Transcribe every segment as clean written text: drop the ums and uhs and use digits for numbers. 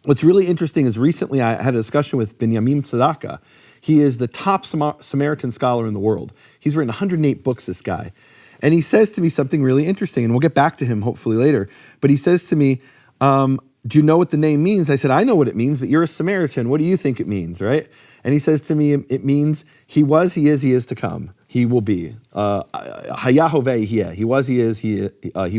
what's really interesting is recently I had a discussion with Binyamin Tzedakah. He is the top Samaritan scholar in the world. He's written 108 books, this guy. And he says to me something really interesting, and we'll get back to him hopefully later. But he says to me, do you know what the name means? I said, I know what it means, but you're a Samaritan. What do you think it means, right? And he says to me, it means he was, he is to come. He will be. Hayahoveh, he was, he is, he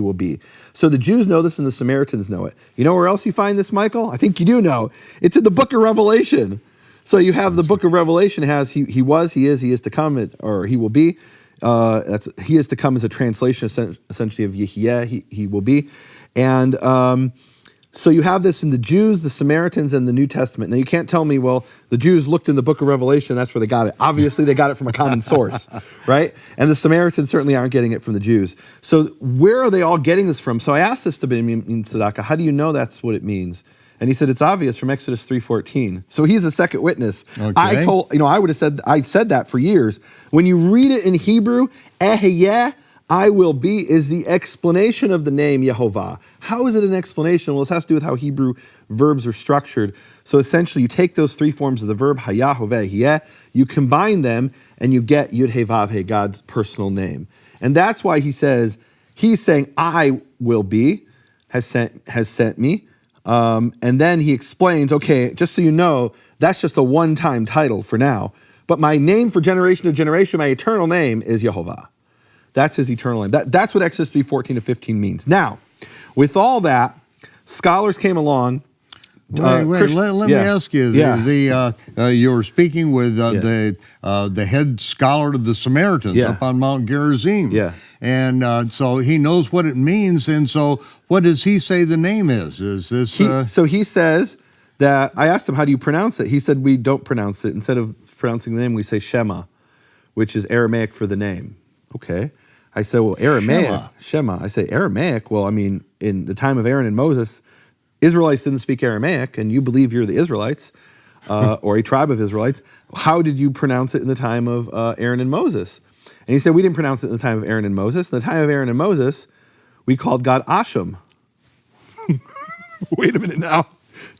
will be. So the Jews know this and the Samaritans know it. You know where else you find this, Michael? I think you do know. It's in the book of Revelation. So you have the book of Revelation has he was, he is to come, or he will be. He is to come as a translation essentially of Yehieh, he will be. And so you have this in the Jews, the Samaritans, and the New Testament. Now you can't tell me, well, the Jews looked in the book of Revelation, that's where they got it. Obviously they got it from a common source, right? And the Samaritans certainly aren't getting it from the Jews. So where are they all getting this from? So I asked this to Binyamin Tzedakah, how do you know that's what it means? And he said, it's obvious from Exodus 3:14. So he's a second witness. Okay. I said that for years. When you read it in Hebrew, Ehyeh, I will be, is the explanation of the name Yehovah. How is it an explanation? Well, this has to do with how Hebrew verbs are structured. So essentially, you take those three forms of the verb, Hayah, Hoveh, Hieh, you combine them, and you get Yud He Vav He, God's personal name. And that's why he says, he's saying, I will be, has sent me. And then he explains, okay, just so you know, that's just a one-time title for now. But my name for generation to generation, my eternal name is Yehovah. That's his eternal name. That's what Exodus 3:14 to 15 means. Now, with all that, scholars came along. Let me ask you. You were speaking with the head scholar of the Samaritans up on Mount Gerizim. Yeah. And so he knows what it means. And so what does he say the name is? Is this... So he says that, I asked him, how do you pronounce it? He said, we don't pronounce it. Instead of pronouncing the name, we say Shema, which is Aramaic for the name. Okay. I said, well, Aramaic, Shema. I say, Aramaic, well, I mean, in the time of Aaron and Moses, Israelites didn't speak Aramaic, and you believe you're the Israelites, or a tribe of Israelites. How did you pronounce it in the time of Aaron and Moses? And he said, we didn't pronounce it in the time of Aaron and Moses. In the time of Aaron and Moses, we called God Ashim. Wait a minute now.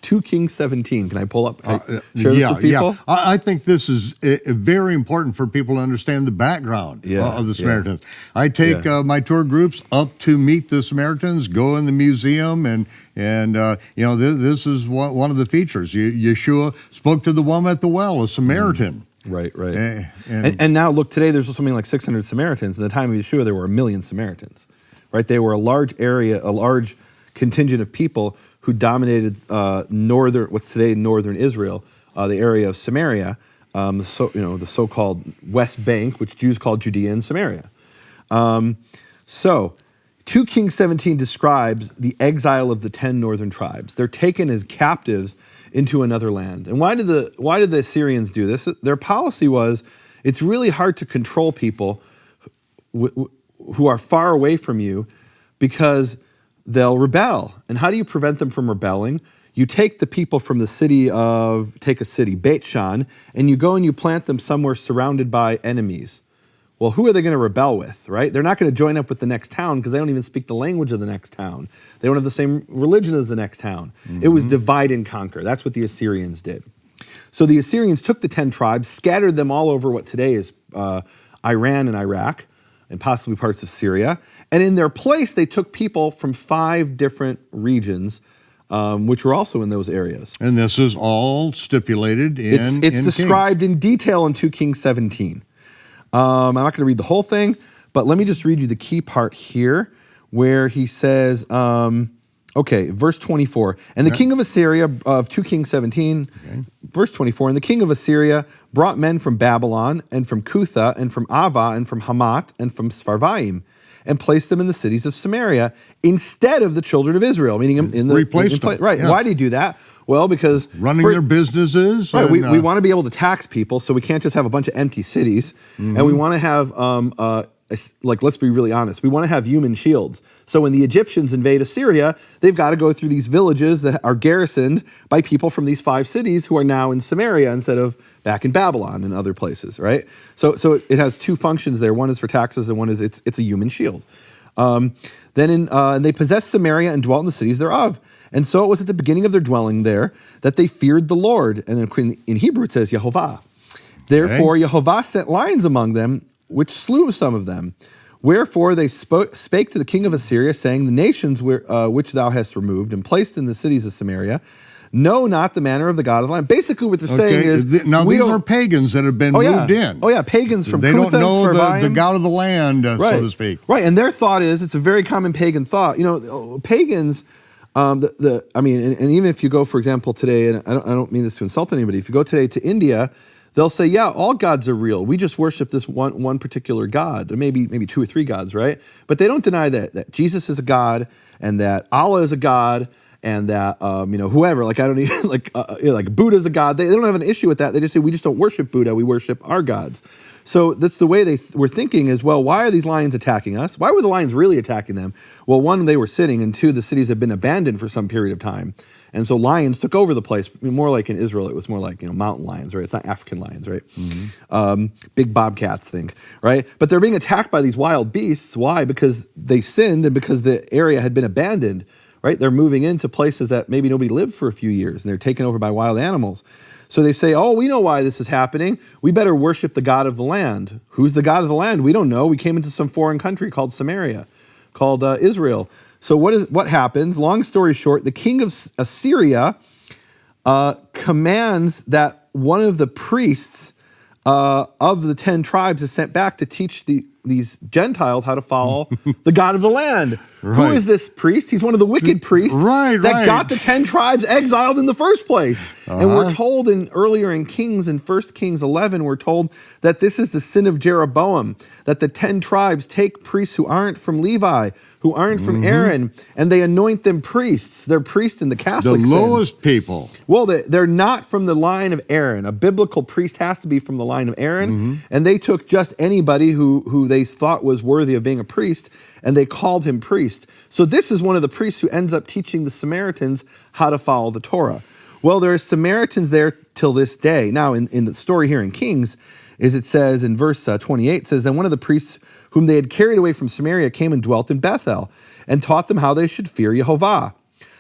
2 Kings 17. Can I pull up? Share this with people? Yeah. I think this is very important for people to understand the background of the Samaritans. I take my tour groups up to meet the Samaritans, go in the museum, and this is one of the features. Yeshua spoke to the woman at the well, a Samaritan. Right. And now look, today there's something like 600 Samaritans. In the time of Yeshua, there were 1 million Samaritans. Right? They were a large area, a large contingent of people who dominated what's today northern Israel, the area of Samaria, the so-called West Bank, which Jews called Judea and Samaria. So 2 Kings 17 describes the exile of the 10 northern tribes. They're taken as captives into another land. And why did the Assyrians do this? Their policy was, it's really hard to control people who are far away from you because they'll rebel. And how do you prevent them from rebelling? You take the people from the city Beit Shan, and you go and you plant them somewhere surrounded by enemies. Well, who are they going to rebel with, right? They're not going to join up with the next town because they don't even speak the language of the next town. They don't have the same religion as the next town. Mm-hmm. It was divide and conquer. That's what the Assyrians did. So the Assyrians took the 10 tribes, scattered them all over what today is Iran and Iraq, and possibly parts of Syria. And in their place, they took people from 5 different regions, which were also in those areas. And this is all stipulated in It's described in detail in 2 Kings 17. I'm not going to read the whole thing, but let me just read you the key part here, where he says, verse 24. And the king of Assyria, of 2 Kings 17, verse 24, and the king of Assyria brought men from Babylon, and from Cutha, and from Ava, and from Hamath, and from Sepharvaim, and placed them in the cities of Samaria instead of the children of Israel, meaning in the... Replaced them. Right. Yeah. Why did he do that? Well, because... Running their businesses. Right, we want to be able to tax people, so we can't just have a bunch of empty cities. Mm-hmm. And we want to have... let's be really honest. We want to have human shields. So when the Egyptians invade Assyria, they've got to go through these villages that are garrisoned by people from these 5 cities who are now in Samaria instead of back in Babylon and other places, right? So it has 2 functions there. One is for taxes, and one is it's a human shield. And they possessed Samaria and dwelt in the cities thereof. And so it was at the beginning of their dwelling there that they feared the Lord. And in Hebrew it says Yehovah. Therefore Yehovah sent lions among them, which slew some of them. Wherefore they spake to the king of Assyria, saying, the nations which thou hast removed and placed in the cities of Samaria know not the manner of the God of the land. Basically what they're saying is... Now these are pagans that have been moved in. Oh yeah, pagans from They Cutha, don't know Sarvaim. the God of the land, so to speak. Right, and their thought is, it's a very common pagan thought. You know, pagans... and even if you go, for example, today, and I don't mean this to insult anybody, if you go today to India, they'll say, yeah, all gods are real. We just worship this one particular God, or maybe 2 or 3 gods, right? But they don't deny that Jesus is a God, and that Allah is a God, and that whoever, like I don't even like Buddha's a God. They don't have an issue with that. They just say we just don't worship Buddha. We worship our gods. So that's the way they were thinking is, well, why are these lions attacking us? Why were the lions really attacking them? Well, one, they were sinning, and 2, the cities had been abandoned for some period of time. And so lions took over the place. More like in Israel, it was more like mountain lions, right? It's not African lions, right? Mm-hmm. Big bobcats thing, right? But they're being attacked by these wild beasts. Why? Because they sinned and because the area had been abandoned, right? They're moving into places that maybe nobody lived for a few years, and they're taken over by wild animals. So they say, oh, we know why this is happening. We better worship the God of the land. Who's the God of the land? We don't know. We came into some foreign country called Samaria, called Israel. So what happens? Long story short, the king of Assyria commands that one of the priests of the 10 tribes is sent back to teach these Gentiles how to follow the God of the land. Right. Who is this priest? He's one of the wicked priests that got the 10 tribes exiled in the first place. And we're told earlier in Kings, in 1 Kings 11, we're told that this is the sin of Jeroboam, that the 10 tribes take priests who aren't from Levi, who aren't from Aaron, and they anoint them priests. They're priests in the Catholic sense. The lowest people. Well, they're not from the line of Aaron. A biblical priest has to be from the line of Aaron, and they took just anybody who they thought was worthy of being a priest, and they called him priest. So this is one of the priests who ends up teaching the Samaritans how to follow the Torah. Well, there are Samaritans there till this day. Now, in the story here in Kings, is it says in verse 28, it says, then one of the priests whom they had carried away from Samaria came and dwelt in Bethel, and taught them how they should fear Yehovah.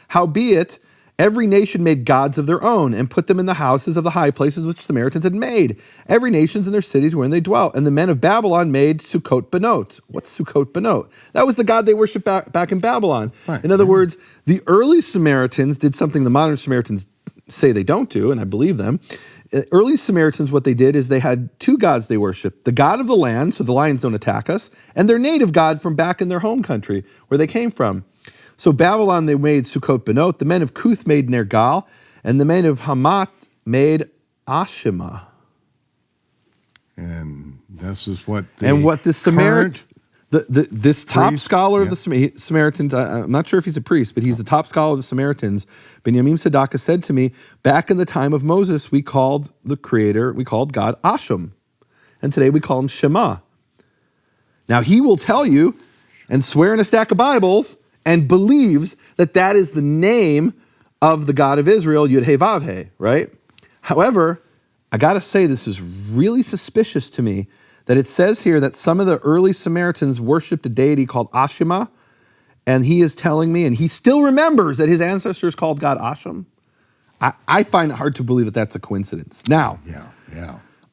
Howbeit, every nation made gods of their own, and put them in the houses of the high places which the Samaritans had made. Every nation in their cities wherein they dwelt. And the men of Babylon made Sukkot Benot. What's Sukkot Benot? That was the god they worshipped back in Babylon. Right. In other words, the early Samaritans did something the modern Samaritans say they don't do, and I believe them. Early Samaritans, what they did is they had 2 gods they worshiped. The God of the land, so the lions don't attack us, and their native god from back in their home country, where they came from. So Babylon, they made Sukkot Benot. The men of Cuth made Nergal, and the men of Hamath made Ashima. And this is what the Samaritan, this top scholar of the Samaritans, I'm not sure if he's a priest, but he's the top scholar of the Samaritans. Benjamin Sadaka said to me, back in the time of Moses, we called God Ashim, and today we call him Shema. Now he will tell you and swear in a stack of Bibles and believes that that is the name of the God of Israel, Yud-Heh-Vav-Heh, right? However, I got to say this is really suspicious to me that it says here that some of the early Samaritans worshipped a deity called Ashima, and he is telling me, and he still remembers that his ancestors called God Ashim. I find it hard to believe that that's a coincidence. Now,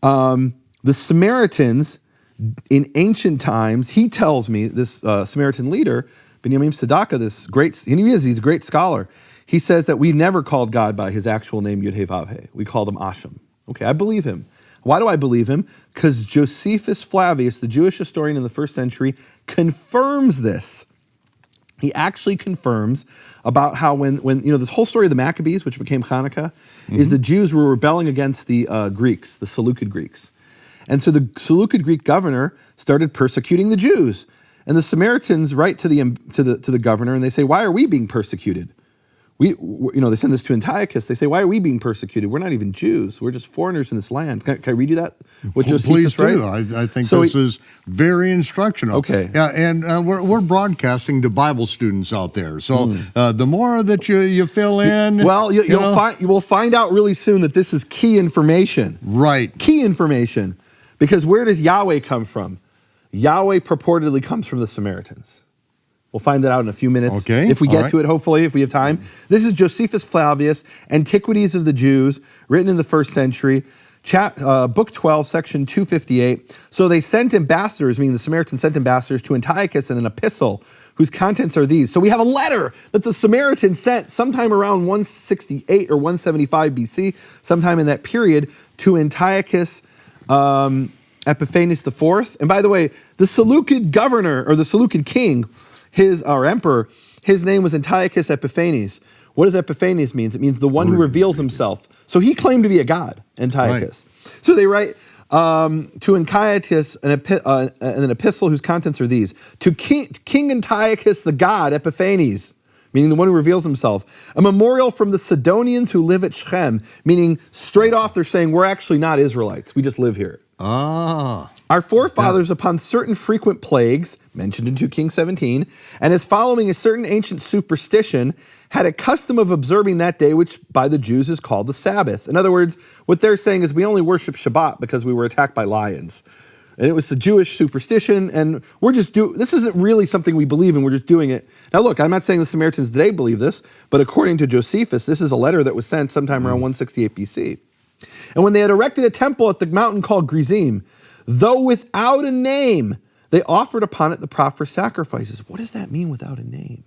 the Samaritans in ancient times, he tells me, this Samaritan leader, Benjamin Sadaka, he's a great scholar. He says that we never called God by his actual name, Yud-Heh-Vav-Heh. We called him Ashim. Okay, I believe him. Why do I believe him? Because Josephus Flavius, the Jewish historian in the 1st century, confirms this. He actually confirms about how when this whole story of the Maccabees, which became Hanukkah, is the Jews were rebelling against the Greeks, the Seleucid Greeks. And so the Seleucid Greek governor started persecuting the Jews. And the Samaritans write to the governor and they say, why are we being persecuted? They send this to Antiochus. They say, why are we being persecuted? We're not even Jews. We're just foreigners in this land. Can I read you that? What Josephus writes? Please do. I think this is very instructional. Okay. Yeah, and we're broadcasting to Bible students out there. So the more that you fill in, well, you will find out really soon that this is key information. Right. Key information, because where does Yahweh come from? Yahweh purportedly comes from the Samaritans. We'll find that out in a few minutes. Okay. If we get right. to it, hopefully, if we have time. This is Josephus Flavius, Antiquities of the Jews, written in the 1st century. Book 12, section 258. So they sent ambassadors, meaning the Samaritans sent ambassadors to Antiochus in an epistle whose contents are these. So we have a letter that the Samaritans sent sometime around 168 or 175 BC, sometime in that period, to Antiochus Epiphanes IV. And by the way, the Seleucid governor, or the Seleucid king, our emperor, his name was Antiochus Epiphanes. What does Epiphanes mean? It means the one who reveals himself. So he claimed to be a god, Antiochus. Right. So they write to Antiochus an epistle whose contents are these. To King Antiochus the god, Epiphanes, meaning the one who reveals himself. A memorial from the Sidonians who live at Shechem, meaning straight off they're saying we're actually not Israelites. We just live here. Our forefathers, upon certain frequent plagues, mentioned in 2 Kings 17, and as following a certain ancient superstition, had a custom of observing that day, which by the Jews is called the Sabbath. In other words, what they're saying is we only worship Shabbat because we were attacked by lions. And it was the Jewish superstition, and this isn't really something we believe in, we're just doing it. Now look, I'm not saying the Samaritans today believe this, but according to Josephus, this is a letter that was sent sometime around 168 BC. And when they had erected a temple at the mountain called Gerizim, though without a name, they offered upon it the proper sacrifices. What does that mean, without a name?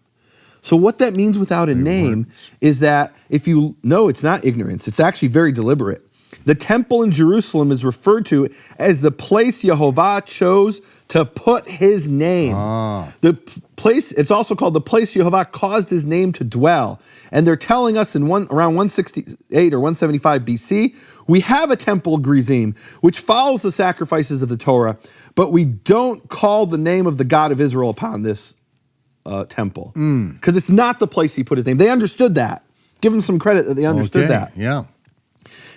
So what that means, without a name, is that if you know, it's not ignorance, it's actually very deliberate. The temple in Jerusalem is referred to as the place Yehovah chose to put his name. The place, it's also called the place Yehovah caused his name to dwell. And they're telling us in around 168 or 175 BC, we have a temple, Gerizim, which follows the sacrifices of the Torah, but we don't call the name of the God of Israel upon this temple. Because it's not the place he put his name. They understood that. Give them some credit that they understood that. Yeah.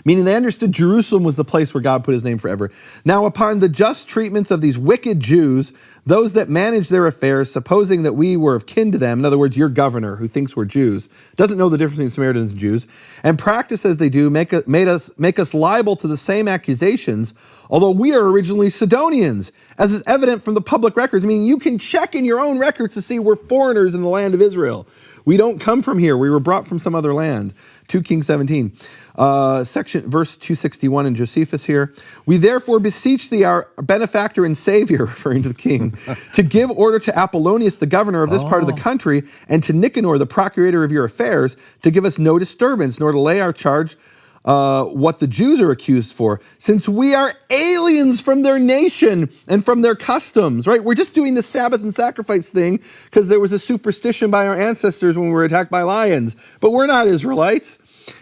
Meaning they understood Jerusalem was the place where God put his name forever. Now, upon the just treatments of these wicked Jews, those that manage their affairs, supposing that we were of kin to them, in other words, your governor who thinks we're Jews, doesn't know the difference between Samaritans and Jews, and practice as they do, make us liable to the same accusations, although we are originally Sidonians, as is evident from the public records. I mean, you can check in your own records to see we're foreigners in the land of Israel. We don't come from here. We were brought from some other land. 2 Kings 17. Verse 261 in Josephus here. We therefore beseech thee, our benefactor and savior, referring to the king, to give order to Apollonius, the governor of this part of the country, and to Nicanor, the procurator of your affairs, to give us no disturbance, nor to lay our charge what the Jews are accused for, since we are aliens from their nation and from their customs, right? We're just doing the Sabbath and sacrifice thing because there was a superstition by our ancestors when we were attacked by lions, but we're not Israelites.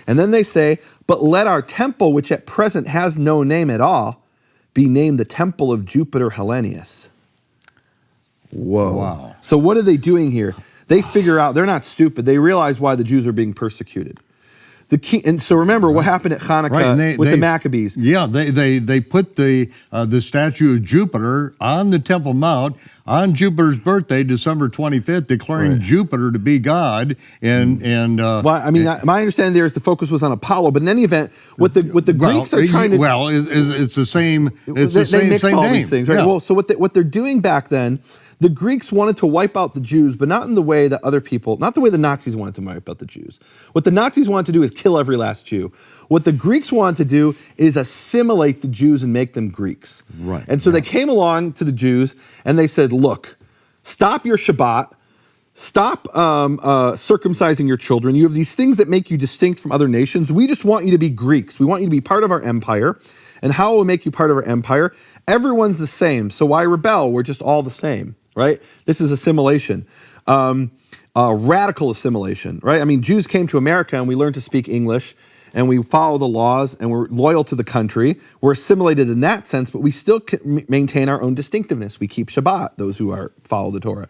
And then they say, but let our temple, which at present has no name at all, be named the temple of Jupiter Hellenius. Whoa. Wow. So what are they doing here? They figure out, they're not stupid. They realize why the Jews are being persecuted. The king, and so remember what happened at Hanukkah with the Maccabees. Yeah, they put the statue of Jupiter on the Temple Mount on Jupiter's birthday, December 25th, declaring Jupiter to be God. Well, I mean, my understanding there is the focus was on Apollo, but in any event, what the Greeks are trying to it's the same. It's the they mix all name. these things, right? Yeah. Well, so what they're doing back then. The Greeks wanted to wipe out the Jews, but not in the way that other people, not the way the Nazis wanted to wipe out the Jews. What the Nazis wanted to do is kill every last Jew. What the Greeks wanted to do is assimilate the Jews and make them Greeks. Right. And so they came along to the Jews and they said, look, stop your Shabbat, stop circumcising your children. You have these things that make you distinct from other nations. We just want you to be Greeks. We want you to be part of our empire. And how will we make you part of our empire? Everyone's the same, so why rebel? We're just all the same. Right? This is assimilation, radical assimilation, right? I mean, Jews came to America and we learned to speak English and we follow the laws and we're loyal to the country. We're assimilated in that sense, but we still maintain our own distinctiveness. We keep Shabbat, those who follow the Torah.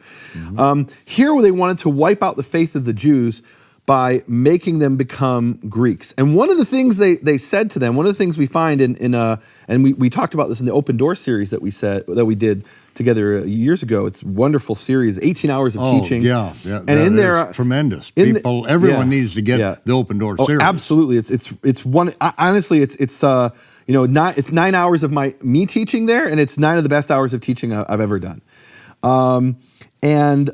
Here they wanted to wipe out the faith of the Jews by making them become Greeks. And one of the things they said to them, one of the things we find and we talked about this in the Open Door series that we did together years ago. It's a wonderful series, 18 hours of teaching. Yeah. And in there, tremendous. Everyone needs to get the Open Door series. Absolutely. It's one, honestly, it's 9 hours of me teaching there, and it's 9 of the best hours of teaching I've ever done. And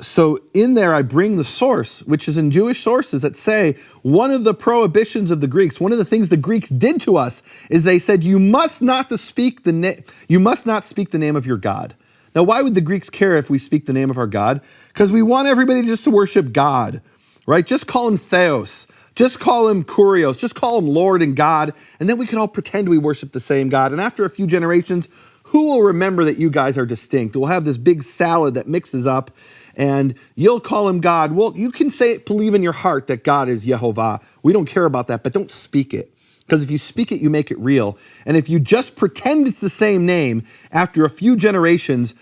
so in there, I bring the source, which is in Jewish sources that say one of the prohibitions of the Greeks, one of the things the Greeks did to us is they said, you must not speak the name of your God. Now, why would the Greeks care if we speak the name of our God? Because we want everybody just to worship God, right? Just call him Theos. Just call him Kurios. Just call him Lord and God. And then we can all pretend we worship the same God. And after a few generations, who will remember that you guys are distinct? We'll have this big salad that mixes up, and you'll call him God. Well, you can believe in your heart that God is Yehovah. We don't care about that, but don't speak it. Because if you speak it, you make it real. And if you just pretend it's the same name, after a few generations,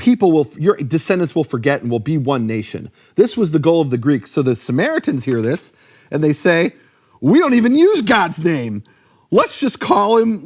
your descendants will forget and will be one nation. This was the goal of the Greeks. So the Samaritans hear this, and they say, we don't even use God's name. Let's just call him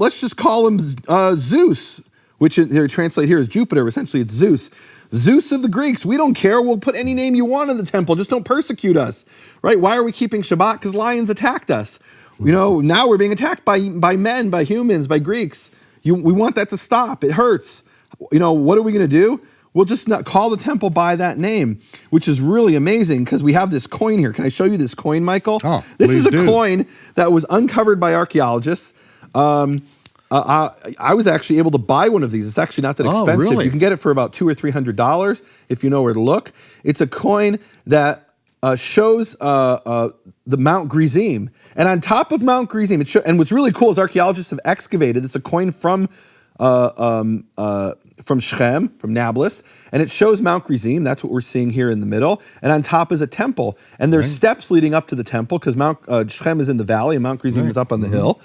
Zeus, which they're translated here as Jupiter. Essentially, it's Zeus. Zeus of the Greeks. We don't care. We'll put any name you want in the temple. Just don't persecute us, right? Why are we keeping Shabbat? Because lions attacked us. Now we're being attacked by men, by humans, by Greeks. We want that to stop. It hurts. What are we going to do? We'll just not call the temple by that name, which is really amazing because we have this coin here. Can I show you this coin, Michael? Oh, this is a coin that was uncovered by archaeologists. I was actually able to buy one of these. It's actually not that expensive. Really? You can get it for about $200 or $300 if you know where to look. It's a coin that shows the Mount Gerizim. And on top of Mount Gerizim, and what's really cool is archaeologists have excavated. It's a coin from Shechem, from Nablus, and it shows Mount Gerizim. That's what we're seeing here in the middle. And on top is a temple. And there's steps leading up to the temple because Mount Shechem is in the valley and Mount Gerizim is up on the hill.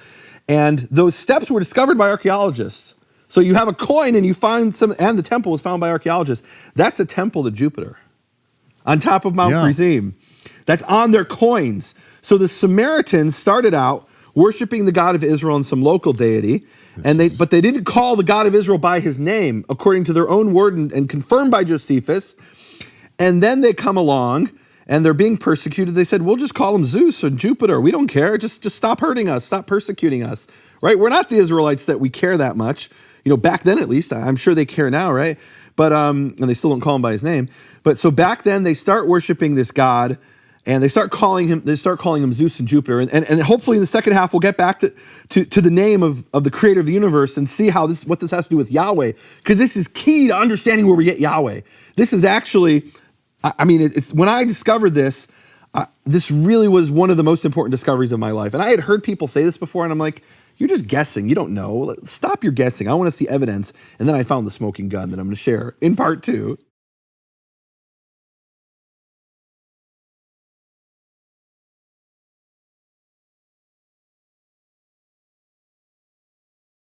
And those steps were discovered by archaeologists. So you have a coin and you find and the temple was found by archaeologists. That's a temple to Jupiter on top of Mount Gerizim. That's on their coins. So the Samaritans started out worshiping the God of Israel and some local deity, but they didn't call the God of Israel by his name, according to their own word and confirmed by Josephus. And then they come along and they're being persecuted. They said, we'll just call him Zeus or Jupiter. We don't care. Just stop hurting us. Stop persecuting us, right? We're not the Israelites that we care that much. Back then at least. I'm sure they care now, right? But and they still don't call him by his name. But so back then they start worshiping this God, and they start calling him Zeus and Jupiter. And hopefully in the second half we'll get back to the name of the creator of the universe and see what this has to do with Yahweh. Because this is key to understanding where we get Yahweh. This is actually, it's when I discovered this, this really was one of the most important discoveries of my life. And I had heard people say this before, and I'm like, you're just guessing. You don't know. Stop your guessing. I want to see evidence. And then I found the smoking gun that I'm going to share in part 2.